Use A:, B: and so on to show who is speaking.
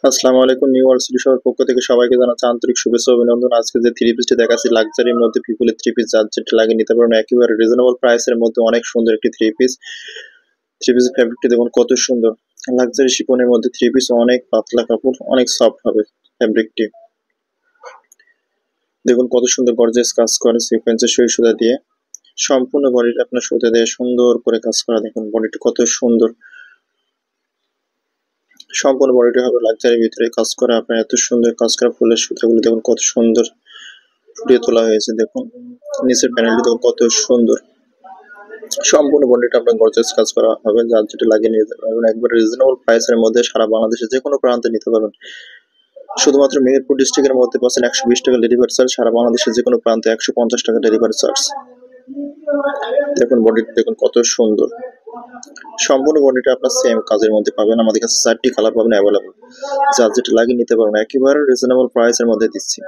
A: আসসালামু আলাইকুম। New world city শপের পক্ষ থেকে সবাইকে জানাচ্ছি আন্তরিক শুভেচ্ছা ও অভিনন্দন। আজকে যে থ্রি পিসটি দেখাচ্ছি লাক্সারির মধ্যে পিপলের থ্রি পিস, যার যেটা লাগিয়ে নিতে পারেন একেবারে রিজনেবল প্রাইসের মধ্যে। অনেক সুন্দর একটি থ্রি পিস। থ্রি পিসের ফ্যাব্রিকটি দেখুন কত সুন্দর। লাক্সারি শিপনের মধ্যে থ্রি পিস, অনেক পাতলা কাপড়, অনেক সফট হবে ফ্যাব্রিকটি। দেখুন কত সুন্দর গর্জিয়াস কাজ করে সিকোয়েন্সের সুই সুতা দিয়ে। সম্পূর্ণ বডিটা আপনার সুতা দিয়ে সুন্দর করে কাজ করা। দেখুন বডিটি কত সুন্দর। সম্পূর্ণ বডিটি হবে লাক্সারির ভিতরে কাজ করা। আপনার এত সুন্দর কাজ করা ফুলের সুতাগুলো দেখুন কত সুন্দর ফুটিয়ে তোলা হয়েছে। দেখুন নিচের প্যানেলটি দেখুন কত সুন্দর। সম্পূর্ণ বডিটা আপনার গর্জিয়াস কাজ করা হবে, যার যেটা লাগিয়ে নিতে পারবেন একবার রিজনেবল প্রাইসের মধ্যে। সারা বাংলাদেশে যে কোনো প্রান্তে নিতে পারবেন। শুধুমাত্র মেহেরপুর ডিস্ট্রিক্টের মধ্যে পাচ্ছেন 120 টাকা ডেলিভারি চার্জ। সারা বাংলাদেশের যে কোনো প্রান্তে 150 টাকা ডেলিভারি চার্জ। দেখুন বডিটি দেখুন কত সুন্দর। সম্পূর্ণ বডিটা আপনার সেম কাজের মধ্যে পাবেন। আমাদের কাছে 4টি কালার পাবেন অ্যাভেলেবল, যার যেটা লাগিয়ে নিতে পারবেন। একেবারে রিজনেবল প্রাইসের মধ্যে দিচ্ছি।